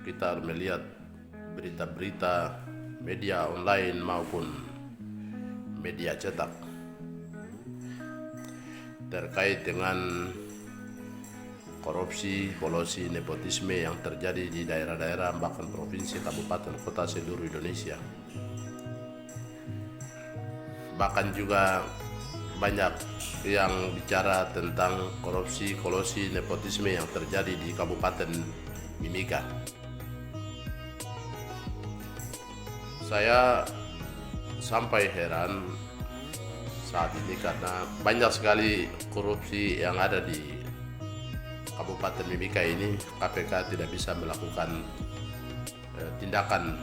kita melihat berita-berita media online maupun media cetak terkait dengan korupsi, kolusi, nepotisme yang terjadi di daerah-daerah bahkan provinsi, kabupaten, kota seluruh Indonesia. Bahkan juga banyak yang bicara tentang korupsi, kolusi, nepotisme yang terjadi di Kabupaten Mimika. Saya sampai heran saat ini karena banyak sekali korupsi yang ada di Kabupaten Mimika ini. KPK tidak bisa melakukan tindakan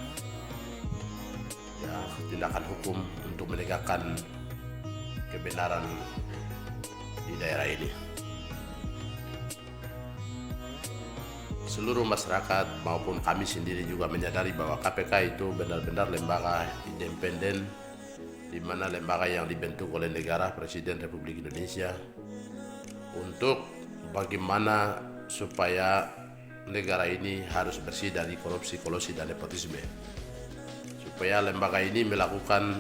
hukum untuk menegakkan kebenaran di daerah ini. Seluruh masyarakat maupun kami sendiri juga menyadari bahwa KPK itu benar-benar lembaga independen, di mana lembaga yang dibentuk oleh negara, Presiden Republik Indonesia, untuk bagaimana supaya negara ini harus bersih dari korupsi, kolusi, dan nepotisme. Supaya lembaga ini melakukan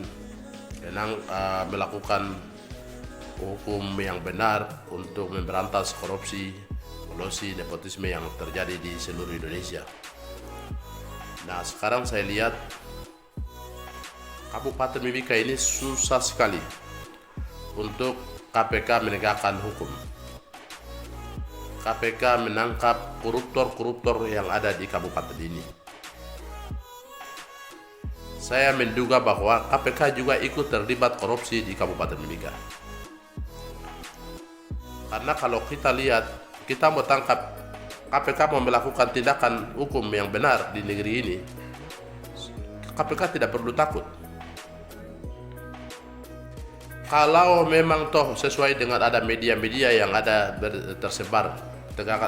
hukum yang benar untuk memberantas korupsi, kolusi, nepotisme yang terjadi di seluruh Indonesia. Nah, sekarang saya lihat Kabupaten Mimika ini susah sekali untuk KPK menegakkan hukum. KPK menangkap koruptor-koruptor yang ada di kabupaten ini. Saya menduga bahwa KPK juga ikut terlibat korupsi di Kabupaten Mimika. Karena kalau kita lihat, kita mau tangkap, KPK mau melakukan tindakan hukum yang benar di negeri ini, KPK tidak perlu takut. Kalau memang toh sesuai dengan ada media-media yang ada tersebar,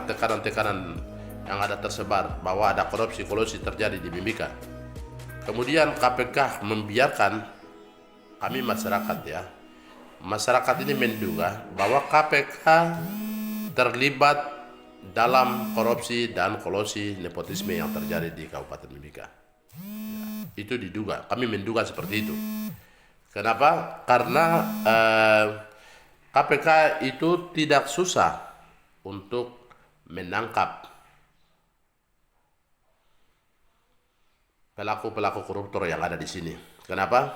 tekanan-tekanan yang ada tersebar bahwa ada korupsi, kolusi terjadi di Mimika, kemudian KPK membiarkan, kami masyarakat ini menduga bahwa KPK terlibat dalam korupsi dan kolusi nepotisme yang terjadi di Kabupaten Mimika. Itu diduga, kami menduga seperti itu. Kenapa? Karena KPK itu tidak susah untuk menangkap pelaku-pelaku koruptor yang ada di sini. Kenapa?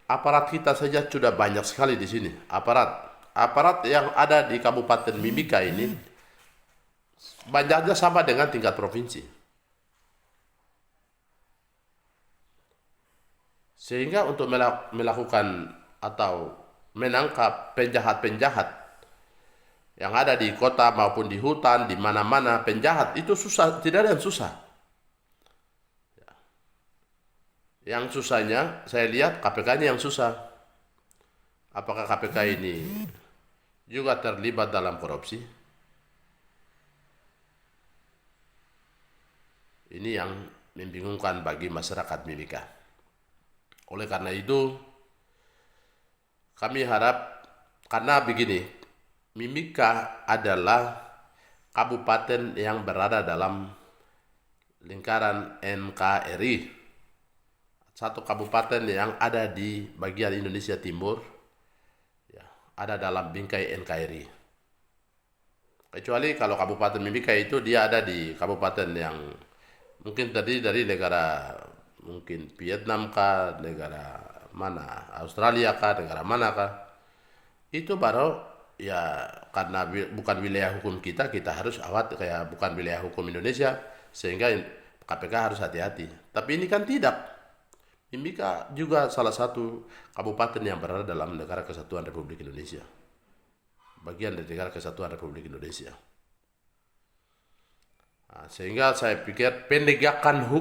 Aparat kita saja sudah banyak sekali di sini. Aparat yang ada di Kabupaten Mimika ini banyaknya sama dengan tingkat provinsi. Sehingga untuk melakukan atau menangkap penjahat-penjahat yang ada di kota maupun di hutan, di mana-mana penjahat itu susah, tidak ada yang susah. Yang susahnya saya lihat KPK-nya yang susah. Apakah KPK ini juga terlibat dalam korupsi? Ini yang membingungkan bagi masyarakat Mimika. Oleh karena itu, kami harap, karena begini, Mimika adalah kabupaten yang berada dalam lingkaran NKRI, satu kabupaten yang ada di bagian Indonesia Timur, ya, ada dalam bingkai NKRI. Kecuali kalau Kabupaten Mimika itu dia ada di kabupaten yang mungkin tadi dari negara mungkin Vietnam kah, negara mana, Australia kah, negara mana kah, itu baru ya karena bukan wilayah hukum kita harus kayak bukan wilayah hukum Indonesia, sehingga KPK harus hati-hati. Tapi ini kan tidak. Mimika juga salah satu kabupaten yang berada dalam Negara Kesatuan Republik Indonesia, bagian dari Negara Kesatuan Republik Indonesia. Nah, sehingga saya pikir penegakan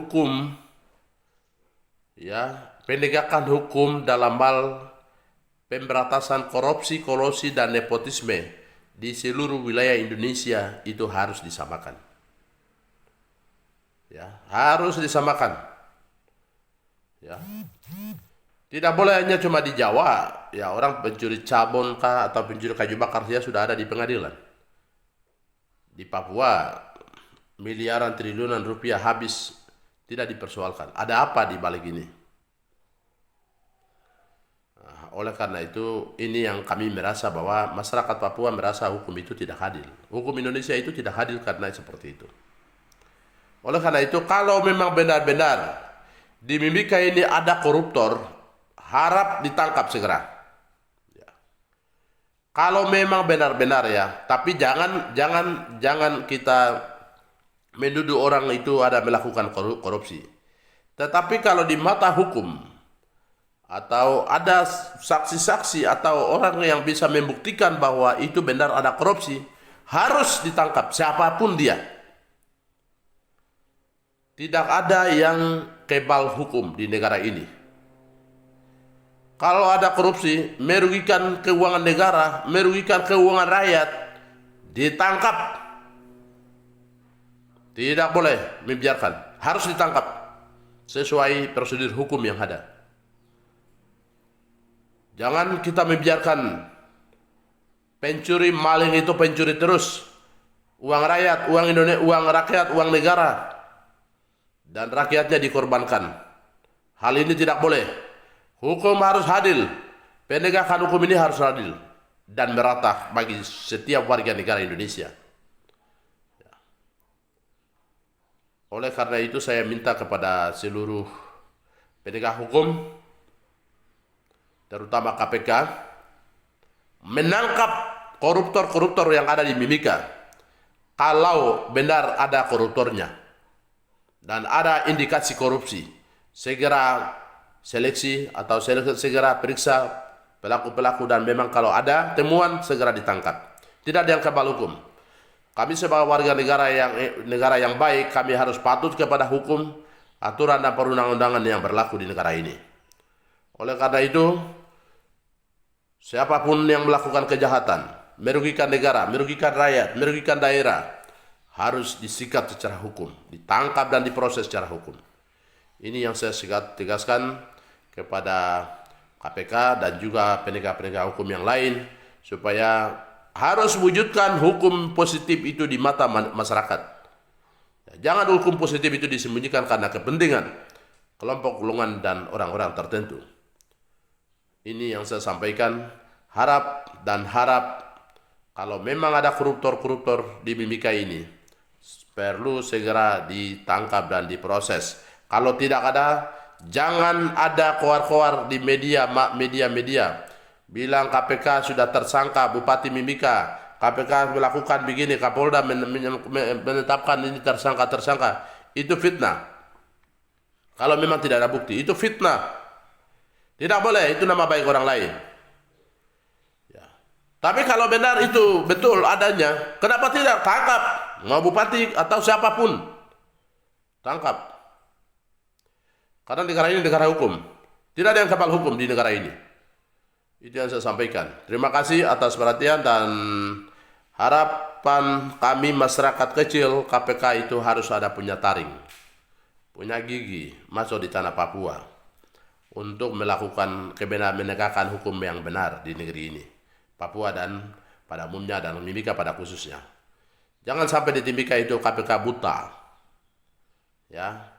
hukum dalam hal pemberantasan korupsi, kolusi, dan nepotisme di seluruh wilayah Indonesia itu harus disamakan. Ya, harus disamakan. Ya. Tidak boleh hanya cuma di Jawa, ya orang pencuri cabon kah atau pencuri kayu bakar saja sudah ada di pengadilan. Di Papua miliaran triliunan rupiah habis tidak dipersoalkan. Ada apa di balik ini? Oleh karena itu, ini yang kami merasa bahwa masyarakat Papua merasa hukum itu tidak adil. Hukum Indonesia itu tidak adil karena seperti itu. Oleh karena itu, kalau memang benar-benar di Mimika ini ada koruptor, harap ditangkap segera. Ya. Kalau memang benar-benar ya, tapi jangan kita menuduh orang itu ada melakukan korupsi. Tetapi kalau di mata hukum, atau ada saksi-saksi atau orang yang bisa membuktikan bahwa itu benar ada korupsi, harus ditangkap siapapun dia. Tidak ada yang kebal hukum di negara ini. Kalau ada korupsi, merugikan keuangan negara, merugikan keuangan rakyat, ditangkap. Tidak boleh membiarkan, harus ditangkap sesuai prosedur hukum yang ada. Jangan kita membiarkan pencuri maling itu pencuri terus. Uang rakyat, uang Indonesia, uang rakyat, uang negara. Dan rakyatnya dikorbankan. Hal ini tidak boleh. Hukum harus adil. Penegakan hukum ini harus adil. Dan merata bagi setiap warga negara Indonesia. Oleh karena itu saya minta kepada seluruh penegak hukum, terutama KPK, menangkap koruptor-koruptor yang ada di Mimika. Kalau benar ada koruptornya dan ada indikasi korupsi, segera seleksi atau segera periksa pelaku-pelaku, dan memang kalau ada temuan segera ditangkap. Tidak ada yang kebal hukum. Kami sebagai warga negara yang baik, kami harus patuh kepada hukum, aturan dan perundang-undangan yang berlaku di negara ini. Oleh karena itu, siapapun yang melakukan kejahatan, merugikan negara, merugikan rakyat, merugikan daerah, harus disikat secara hukum, ditangkap dan diproses secara hukum. Ini yang saya tegaskan kepada KPK dan juga penegak-penegak hukum yang lain, supaya harus wujudkan hukum positif itu di mata masyarakat. Jangan hukum positif itu disembunyikan karena kepentingan kelompok golongan dan orang-orang tertentu. Ini yang saya sampaikan. Harap kalau memang ada koruptor-koruptor di Mimika ini, perlu segera ditangkap dan diproses. Kalau tidak ada, jangan ada koar-koar di media bilang KPK sudah tersangka Bupati Mimika, KPK melakukan begini, Kapolda menetapkan ini tersangka. Itu fitnah. Kalau memang tidak ada bukti, itu fitnah. Tidak boleh, itu nama baik orang lain. Ya. Tapi kalau benar itu betul adanya, kenapa tidak tangkap? Mau bupati atau siapapun, tangkap. Karena negara ini negara hukum. Tidak ada yang kebal hukum di negara ini. Itu yang saya sampaikan. Terima kasih atas perhatian, dan harapan kami masyarakat kecil, KPK itu harus ada punya taring, punya gigi masuk di tanah Papua untuk melakukan menegakkan hukum yang benar di negeri ini, Papua dan pada umumnya dan Mimika pada khususnya. Jangan sampai di Mimika itu KPK buta. Ya.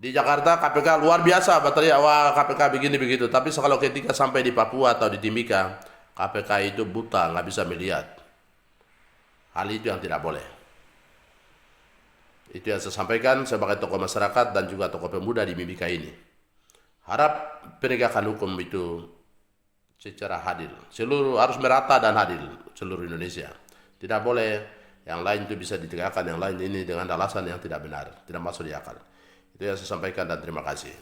Di Jakarta KPK luar biasa, baterai wah KPK begini begitu. Tapi kalau ketika sampai di Papua atau di Timika, KPK itu buta, nggak bisa melihat. Hal itu yang tidak boleh. Itu yang saya sampaikan sebagai tokoh masyarakat dan juga tokoh pemuda di Mimika ini. Harap penegakan hukum itu secara adil, harus merata dan adil seluruh Indonesia. Tidak boleh yang lain itu bisa ditegakkan, yang lain ini dengan alasan yang tidak benar, tidak masuk di akal. Itu yang saya sampaikan dan terima kasih.